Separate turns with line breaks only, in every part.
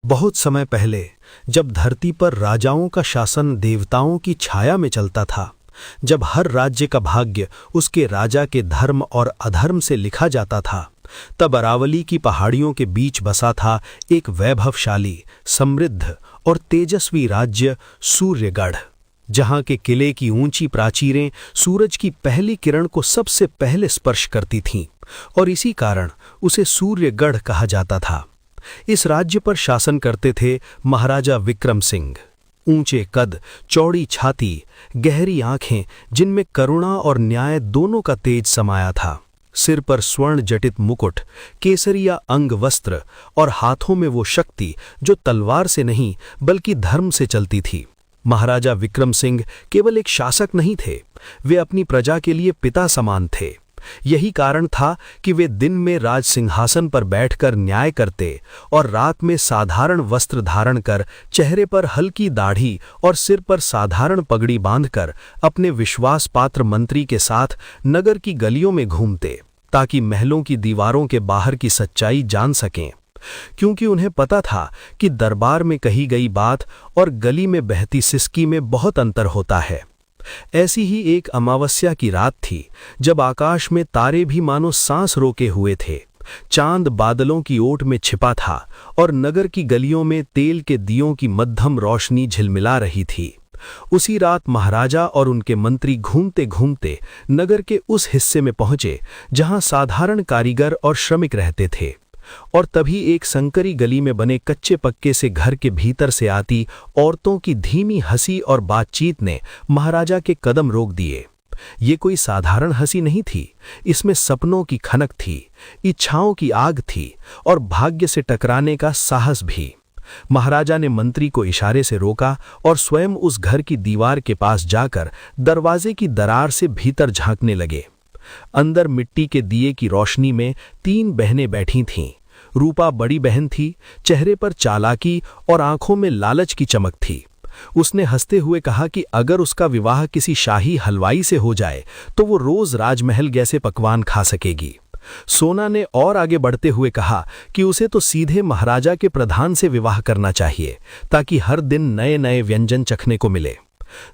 बहुत समय पहले, जब धरती पर राजाओं का शासन देवताओं की छाया में चलता था, जब हर राज्य का भाग्य उसके राजा के धर्म और अधर्म से लिखा जाता था, तब अरावली की पहाड़ियों के बीच बसा था एक वैभवशाली, समृद्ध और तेजस्वी राज्य सूर्यगढ़, जहां के किले की ऊंची प्राचीरें सूरज की पहली किरण को सबसे पहले स्पर्श करती थीं और इसी कारण उसे सूर्यगढ़ कहा जाता था। इस राज्य पर शासन करते थे महाराजा विक्रम सिंह। ऊंचे कद, चौड़ी छाती, गहरी आंखें जिनमें करुणा और न्याय दोनों का तेज समाया था, सिर पर स्वर्ण जटित मुकुट, केसरिया अंग वस्त्र और हाथों में वो शक्ति जो तलवार से नहीं बल्कि धर्म से चलती थी। महाराजा विक्रम सिंह केवल एक शासक नहीं थे, वे अपनी प्रजा के लिए पिता समान थे। यही कारण था कि वे दिन में राज सिंहासन पर बैठकर न्याय करते और रात में साधारण वस्त्र धारण कर, चेहरे पर हल्की दाढ़ी और सिर पर साधारण पगड़ी बांधकर अपने विश्वास पात्र मंत्री के साथ नगर की गलियों में घूमते, ताकि महलों की दीवारों के बाहर की सच्चाई जान सकें। क्योंकि उन्हें पता था कि दरबार में कही गई बात और गली में बहती सिसकी में बहुत अंतर होता है। ऐसी ही एक अमावस्या की रात थी, जब आकाश में तारे भी मानो सांस रोके हुए थे। चांद बादलों की ओट में छिपा था और नगर की गलियों में तेल के दियों की मध्यम रोशनी झिलमिला रही थी। उसी रात महाराजा और उनके मंत्री घूमते घूमते नगर के उस हिस्से में पहुंचे जहां साधारण कारीगर और श्रमिक रहते थे, और तभी एक संकरी गली में बने कच्चे पक्के से घर के भीतर से आती औरतों की धीमी हंसी और बातचीत ने महाराजा के कदम रोक दिए। ये कोई साधारण हंसी नहीं थी, इसमें सपनों की खनक थी, इच्छाओं की आग थी और भाग्य से टकराने का साहस भी। महाराजा ने मंत्री को इशारे से रोका और स्वयं उस घर की दीवार के पास जाकर दरवाजे की दरार से भीतर झांकने लगे। अंदर मिट्टी के दिए की रोशनी में 3 बहनें बैठी थीं। रूपा बड़ी बहन थी, चेहरे पर चालाकी और आंखों में लालच की चमक थी। उसने हंसते हुए कहा कि अगर उसका विवाह किसी शाही हलवाई से हो जाए तो वो रोज राजमहल जैसे पकवान खा सकेगी। सोना ने और आगे बढ़ते हुए कहा कि उसे तो सीधे महाराजा के प्रधान से विवाह करना चाहिए, ताकि हर दिन नए नए व्यंजन चखने को मिले।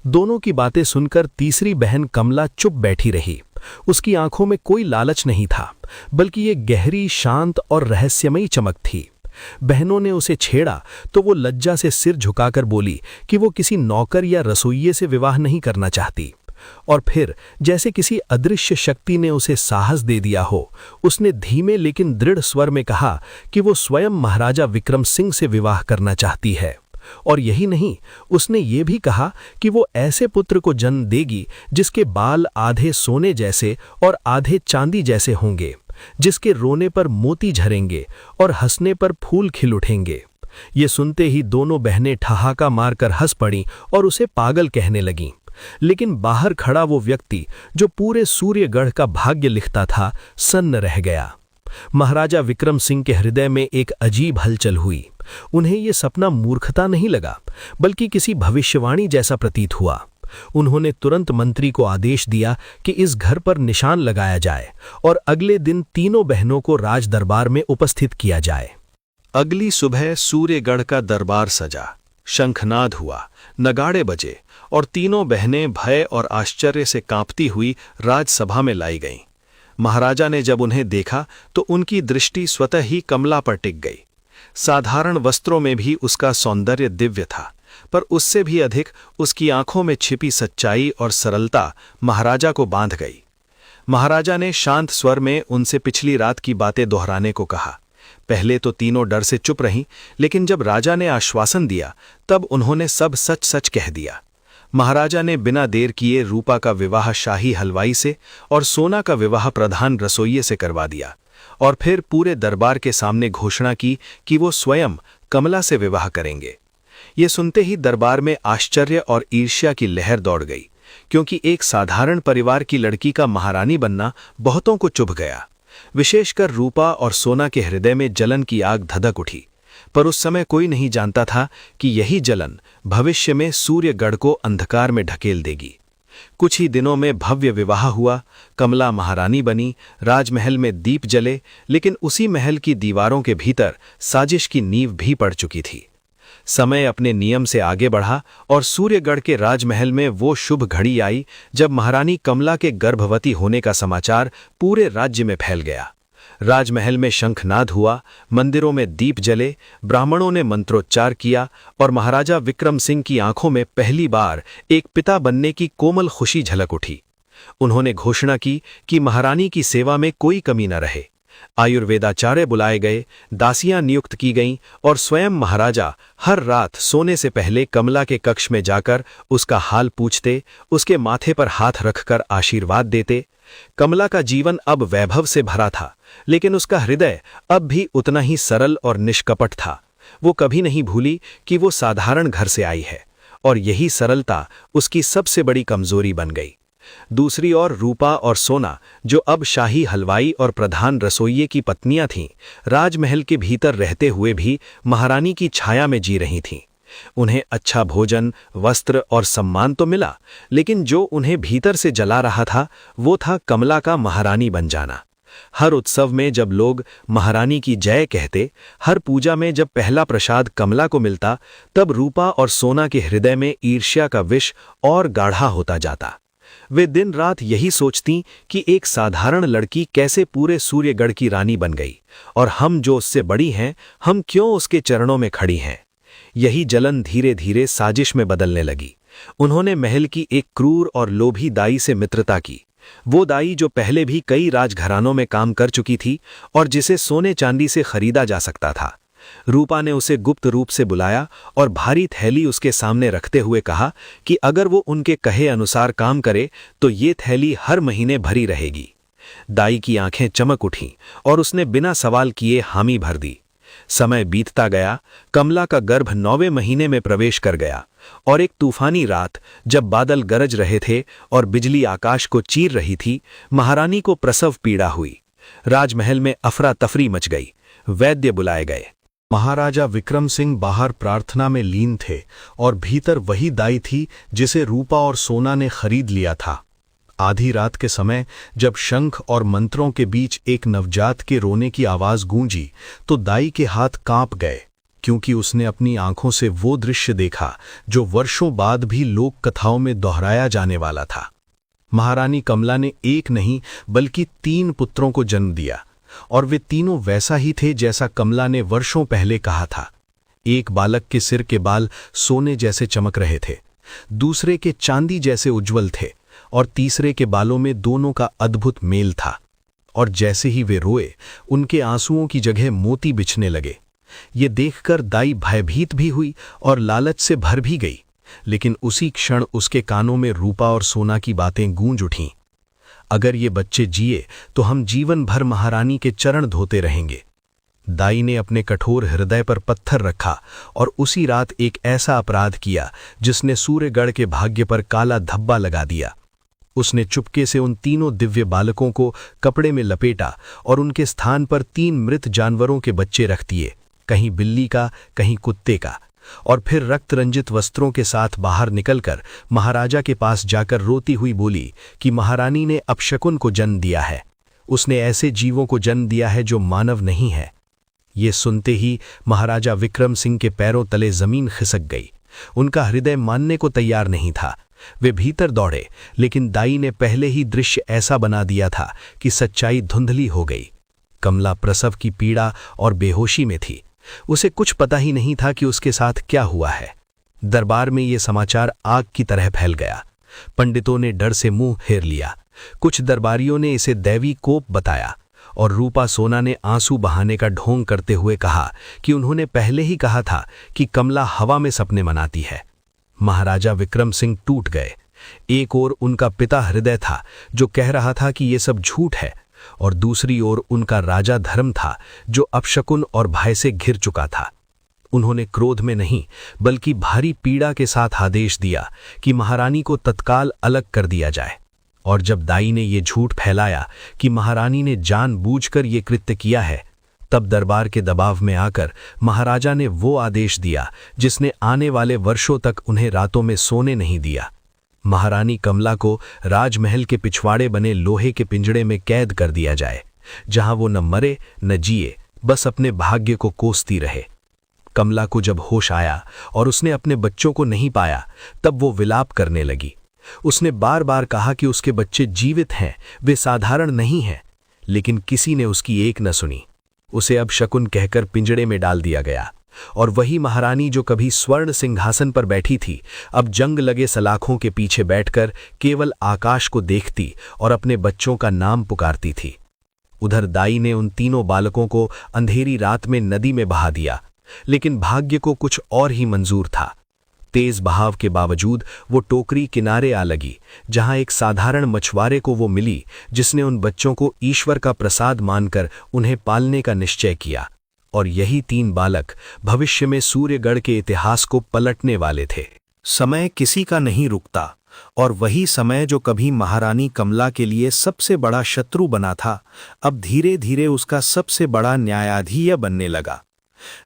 दोनों की बातें सुनकर तीसरी बहन कमला चुप बैठी रही। उसकी आंखों में कोई लालच नहीं था, बल्कि ये गहरी, शांत और रहस्यमयी चमक थी। बहनों ने उसे छेड़ा तो वो लज्जा से सिर झुकाकर बोली कि वो किसी नौकर या रसोइये से विवाह नहीं करना चाहती। और फिर जैसे किसी अदृश्य शक्ति ने उसे साहस दे दिया हो, उसने धीमे लेकिन दृढ़ स्वर में कहा कि वो स्वयं महाराजा विक्रम सिंह से विवाह करना चाहती है। और यही नहीं, उसने ये भी कहा कि वो ऐसे पुत्र को जन्म देगी जिसके बाल आधे सोने जैसे और आधे चांदी जैसे होंगे, जिसके रोने पर मोती झरेंगे और हंसने पर फूल खिल उठेंगे। ये सुनते ही दोनों बहनें ठहाका मारकर हंस पड़ीं और उसे पागल कहने लगीं। लेकिन बाहर खड़ा वो व्यक्ति जो पूरे सूर्यगढ़ का भाग्य लिखता था, सन्न रह गया। महाराजा विक्रम सिंह के हृदय में एक अजीब हलचल हुई। उन्हें ये सपना मूर्खता नहीं लगा, बल्कि किसी भविष्यवाणी जैसा प्रतीत हुआ। उन्होंने तुरंत मंत्री को आदेश दिया कि इस घर पर निशान लगाया जाए और अगले दिन तीनों बहनों को राज दरबार में उपस्थित किया जाए। अगली सुबह सूर्यगढ़ का दरबार सजा, शंखनाद हुआ, नगाड़े बजे और तीनों बहनें भय और आश्चर्य से कांपती हुई राजसभा में लाई गईं। महाराजा ने जब उन्हें देखा तो उनकी दृष्टि स्वतः ही कमला पर टिक गई। साधारण वस्त्रों में भी उसका सौंदर्य दिव्य था, पर उससे भी अधिक उसकी आंखों में छिपी सच्चाई और सरलता महाराजा को बांध गई। महाराजा ने शांत स्वर में उनसे पिछली रात की बातें दोहराने को कहा। पहले तो तीनों डर से चुप रहीं, लेकिन जब राजा ने आश्वासन दिया तब उन्होंने सब सच सच कह दिया। महाराजा ने बिना देर किए रूपा का विवाह शाही हलवाई से और सोना का विवाह प्रधान रसोइये से करवा दिया, और फिर पूरे दरबार के सामने घोषणा की कि वो स्वयं कमला से विवाह करेंगे। ये सुनते ही दरबार में आश्चर्य और ईर्ष्या की लहर दौड़ गई, क्योंकि एक साधारण परिवार की लड़की का महारानी बनना बहुतों को चुभ गया। विशेषकर रूपा और सोना के हृदय में जलन की आग धधक उठी, पर उस समय कोई नहीं जानता था कि यही जलन भविष्य में सूर्यगढ़ को अंधकार में ढकेल देगी। कुछ ही दिनों में भव्य विवाह हुआ, कमला महारानी बनी, राजमहल में दीप जले, लेकिन उसी महल की दीवारों के भीतर साजिश की नींव भी पड़ चुकी थी। समय अपने नियम से आगे बढ़ा और सूर्यगढ़ के राजमहल में वो शुभ घड़ी आई जब महारानी कमला के गर्भवती होने का समाचार पूरे राज्य में फैल गया। राजमहल में शंखनाद हुआ, मंदिरों में दीप जले, ब्राह्मणों ने मंत्रोच्चार किया और महाराजा विक्रम सिंह की आंखों में पहली बार एक पिता बनने की कोमल खुशी झलक उठी। उन्होंने घोषणा की कि महारानी की सेवा में कोई कमी न रहे। आयुर्वेदाचार्य बुलाए गए, दासियां नियुक्त की गईं और स्वयं महाराजा हर रात सोने से पहले कमला के कक्ष में जाकर उसका हाल पूछते, उसके माथे पर हाथ रखकर आशीर्वाद देते। कमला का जीवन अब वैभव से भरा था, लेकिन उसका हृदय अब भी उतना ही सरल और निष्कपट था। वो कभी नहीं भूली कि वो साधारण घर से आई है, और यही सरलता उसकी सबसे बड़ी कमजोरी बन गई। दूसरी ओर रूपा और सोना, जो अब शाही हलवाई और प्रधान रसोइये की पत्नियां थीं, राजमहल के भीतर रहते हुए भी महारानी की छाया में जी रही थीं। उन्हें अच्छा भोजन, वस्त्र और सम्मान तो मिला, लेकिन जो उन्हें भीतर से जला रहा था वो था कमला का महारानी बन जाना। हर उत्सव में जब लोग महारानी की जय कहते, हर पूजा में जब पहला प्रसाद कमला को मिलता, तब रूपा और सोना के हृदय में ईर्ष्या का विष और गाढ़ा होता जाता। वे दिन रात यही सोचती कि एक साधारण लड़की कैसे पूरे सूर्यगढ़ की रानी बन गई, और हम जो उससे बड़ी हैं, हम क्यों उसके चरणों में खड़ी हैं। यही जलन धीरे धीरे साजिश में बदलने लगी। उन्होंने महल की एक क्रूर और लोभी दाई से मित्रता की। वो दाई जो पहले भी कई राजघरानों में काम कर चुकी थी और जिसे सोने चांदी से खरीदा जा सकता था। रूपा ने उसे गुप्त रूप से बुलाया और भारी थैली उसके सामने रखते हुए कहा कि अगर वो उनके कहे अनुसार काम करे तो ये थैली हर महीने भरी रहेगी। दाई की आंखें चमक उठीं और उसने बिना सवाल किए हामी भर दी। समय बीतता गया, कमला का गर्भ 9वें महीने में प्रवेश कर गया, और एक तूफानी रात जब बादल गरज रहे थे और बिजली आकाश को चीर रही थी, महारानी को प्रसव पीड़ा हुई। राजमहल में अफरा तफरी मच गई। वैद्य बुलाए गए। महाराजा विक्रम सिंह बाहर प्रार्थना में लीन थे और भीतर वही दाई थी जिसे रूपा और सोना ने खरीद लिया था। आधी रात के समय जब शंख और मंत्रों के बीच एक नवजात के रोने की आवाज गूंजी तो दाई के हाथ कांप गए, क्योंकि उसने अपनी आंखों से वो दृश्य देखा जो वर्षों बाद भी लोक कथाओं में दोहराया जाने वाला था। महारानी कमला ने एक नहीं बल्कि 3 पुत्रों को जन्म दिया, और वे तीनों वैसा ही थे जैसा कमला ने वर्षों पहले कहा था। एक बालक के सिर के बाल सोने जैसे चमक रहे थे, दूसरे के चांदी जैसे उज्जवल थे, और तीसरे के बालों में दोनों का अद्भुत मेल था। और जैसे ही वे रोए, उनके आंसुओं की जगह मोती बिछने लगे। ये देखकर दाई भयभीत भी हुई और लालच से भर भी गई, लेकिन उसी क्षण उसके कानों में रूपा और सोना की बातें गूंज उठीं। अगर ये बच्चे जिए तो हम जीवन भर महारानी के चरण धोते रहेंगे। दाई ने अपने कठोर हृदय पर पत्थर रखा और उसी रात एक ऐसा अपराध किया जिसने सूर्यगढ़ के भाग्य पर काला धब्बा लगा दिया। उसने चुपके से उन तीनों दिव्य बालकों को कपड़े में लपेटा और उनके स्थान पर 3 मृत जानवरों के बच्चे रख दिए, कहीं बिल्ली का, कहीं कुत्ते का, और फिर रक्त रंजित वस्त्रों के साथ बाहर निकलकर महाराजा के पास जाकर रोती हुई बोली कि महारानी ने अपशकुन को जन्म दिया है। उसने ऐसे जीवों को जन्म दिया है जो मानव नहीं है। ये सुनते ही महाराजा विक्रम सिंह के पैरों तले जमीन खिसक गई। उनका हृदय मानने को तैयार नहीं था। वे भीतर दौड़े, लेकिन दाई ने पहले ही दृश्य ऐसा बना दिया था कि सच्चाई धुंधली हो गई। कमला प्रसव की पीड़ा और बेहोशी में थी। उसे कुछ पता ही नहीं था कि उसके साथ क्या हुआ है। दरबार में ये समाचार आग की तरह फैल गया। पंडितों ने डर से मुंह फेर लिया। कुछ दरबारियों ने इसे दैवी कोप बताया, और रूपा सोना ने आंसू बहाने का ढोंग करते हुए कहा कि उन्होंने पहले ही कहा था कि कमला हवा में सपने मनाती है। महाराजा विक्रम सिंह टूट गए। एक ओर उनका पिता हृदय था जो कह रहा था कि ये सब झूठ है, और दूसरी ओर उनका राजा धर्म था जो अपशकुन और भय से घिर चुका था। उन्होंने क्रोध में नहीं बल्कि भारी पीड़ा के साथ आदेश दिया कि महारानी को तत्काल अलग कर दिया जाए। और जब दाई ने ये झूठ फैलाया कि महारानी ने जानबूझकर ये कृत्य किया है, तब दरबार के दबाव में आकर महाराजा ने वो आदेश दिया जिसने आने वाले वर्षों तक उन्हें रातों में सोने नहीं दिया। महारानी कमला को राजमहल के पिछवाड़े बने लोहे के पिंजड़े में कैद कर दिया जाए, जहां वो न मरे न जिए, बस अपने भाग्य को कोसती रहे। कमला को जब होश आया और उसने अपने बच्चों को नहीं पाया, तब वो विलाप करने लगी। उसने बार बार कहा कि उसके बच्चे जीवित हैं, वे साधारण नहीं हैं, लेकिन किसी ने उसकी एक न सुनी। उसे अब शकुन कहकर पिंजड़े में डाल दिया गया, और वही महारानी जो कभी स्वर्ण सिंहासन पर बैठी थी, अब जंग लगे सलाखों के पीछे बैठकर केवल आकाश को देखती और अपने बच्चों का नाम पुकारती थी। उधर दाई ने उन तीनों बालकों को अंधेरी रात में नदी में बहा दिया, लेकिन भाग्य को कुछ और ही मंजूर था। तेज बहाव के बावजूद वो टोकरी किनारे आ लगी, जहां एक साधारण मछुआरे को वो मिली, जिसने उन बच्चों को ईश्वर का प्रसाद मानकर उन्हें पालने का निश्चय किया। और यही तीन बालक भविष्य में सूर्यगढ़ के इतिहास को पलटने वाले थे। समय किसी का नहीं रुकता, और वही समय जो कभी महारानी कमला के लिए सबसे बड़ा शत्रु बना था, अब धीरे धीरे उसका सबसे बड़ा न्यायाधीश बनने लगा।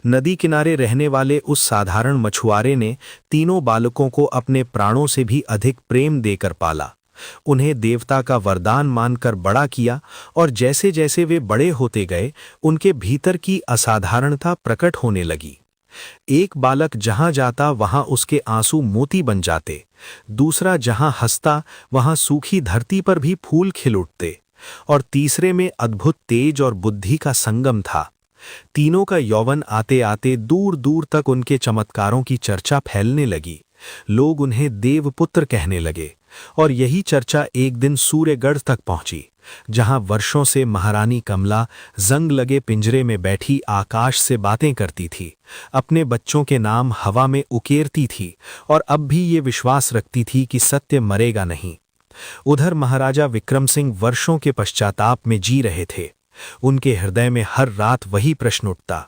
नदी किनारे रहने वाले उस साधारण मछुआरे ने तीनों बालकों को अपने प्राणों से भी अधिक प्रेम देकर पाला, उन्हें देवता का वरदान मानकर बड़ा किया, और जैसे जैसे वे बड़े होते गए, उनके भीतर की असाधारणता प्रकट होने लगी। एक बालक जहां जाता वहां उसके आंसू मोती बन जाते, दूसरा जहां हंसता वहां सूखी धरती पर भी फूल खिल उठते, और तीसरे में अद्भुत तेज और बुद्धि का संगम था। तीनों का यौवन आते आते दूर दूर तक उनके चमत्कारों की चर्चा फैलने लगी। लोग उन्हें देवपुत्र कहने लगे, और यही चर्चा एक दिन सूर्यगढ़ तक पहुंची, जहां वर्षों से महारानी कमला जंग लगे पिंजरे में बैठी आकाश से बातें करती थी, अपने बच्चों के नाम हवा में उकेरती थी, और अब भी ये विश्वास रखती थी कि सत्य मरेगा नहीं। उधर महाराजा विक्रम सिंह वर्षों के पश्चाताप में जी रहे थे। उनके हृदय में हर रात वही प्रश्न उठता,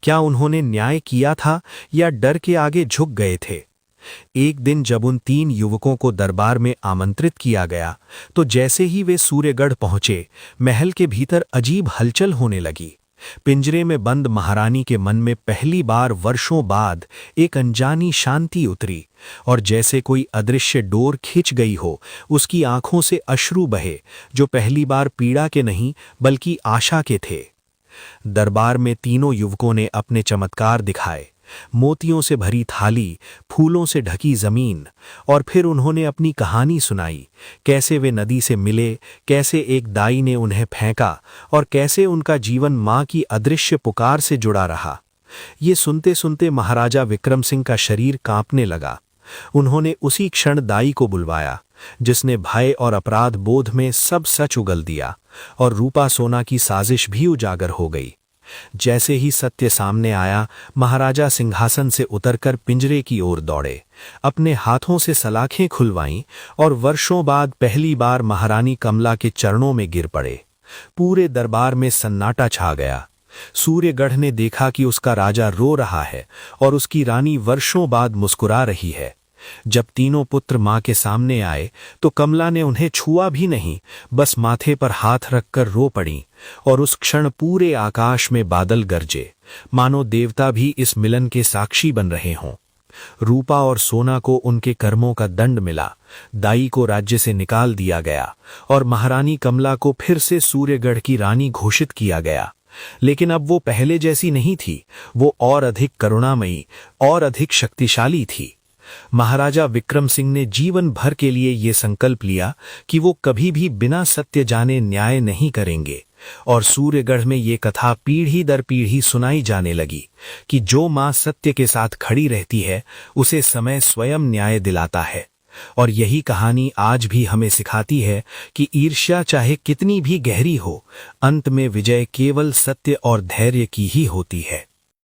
क्या उन्होंने न्याय किया था या डर के आगे झुक गए थे। एक दिन जब उन तीन युवकों को दरबार में आमंत्रित किया गया, तो जैसे ही वे सूर्यगढ़ पहुंचे, महल के भीतर अजीब हलचल होने लगी। पिंजरे में बंद महारानी के मन में पहली बार वर्षों बाद एक अनजानी शांति उतरी, और जैसे कोई अदृश्य डोर खिंच गई हो, उसकी आंखों से अश्रु बहे, जो पहली बार पीड़ा के नहीं बल्कि आशा के थे। दरबार में तीनों युवकों ने अपने चमत्कार दिखाए, मोतियों से भरी थाली, फूलों से ढकी जमीन, और फिर उन्होंने अपनी कहानी सुनाई, कैसे वे नदी से मिले, कैसे एक दाई ने उन्हें फेंका, और कैसे उनका जीवन मां की अदृश्य पुकार से जुड़ा रहा। ये सुनते सुनते महाराजा विक्रम सिंह का शरीर कांपने लगा। उन्होंने उसी क्षण दाई को बुलवाया, जिसने भय और अपराध बोध में सब सच उगल दिया, और रूपा सोना की साजिश भी उजागर हो गई। जैसे ही सत्य सामने आया, महाराजा सिंहासन से उतरकर पिंजरे की ओर दौड़े, अपने हाथों से सलाखें खुलवाईं, और वर्षों बाद पहली बार महारानी कमला के चरणों में गिर पड़े। पूरे दरबार में सन्नाटा छा गया। सूर्यगढ़ ने देखा कि उसका राजा रो रहा है और उसकी रानी वर्षों बाद मुस्कुरा रही है। जब तीनों पुत्र मां के सामने आए, तो कमला ने उन्हें छुआ भी नहीं, बस माथे पर हाथ रखकर रो पड़ी, और उस क्षण पूरे आकाश में बादल गरजे, मानो देवता भी इस मिलन के साक्षी बन रहे हों। रूपा और सोना को उनके कर्मों का दंड मिला, दाई को राज्य से निकाल दिया गया, और महारानी कमला को फिर से सूर्यगढ़ की रानी घोषित किया गया। लेकिन अब वो पहले जैसी नहीं थी, वो और अधिक करुणामयी और अधिक शक्तिशाली थी। महाराजा विक्रम सिंह ने जीवन भर के लिए ये संकल्प लिया कि वो कभी भी बिना सत्य जाने न्याय नहीं करेंगे, और सूर्यगढ़ में ये कथा पीढ़ी दर पीढ़ी सुनाई जाने लगी कि जो मां सत्य के साथ खड़ी रहती है, उसे समय स्वयं न्याय दिलाता है। और यही कहानी आज भी हमें सिखाती है कि ईर्ष्या चाहे कितनी भी गहरी हो, अंत में विजय केवल सत्य और धैर्य की ही होती है।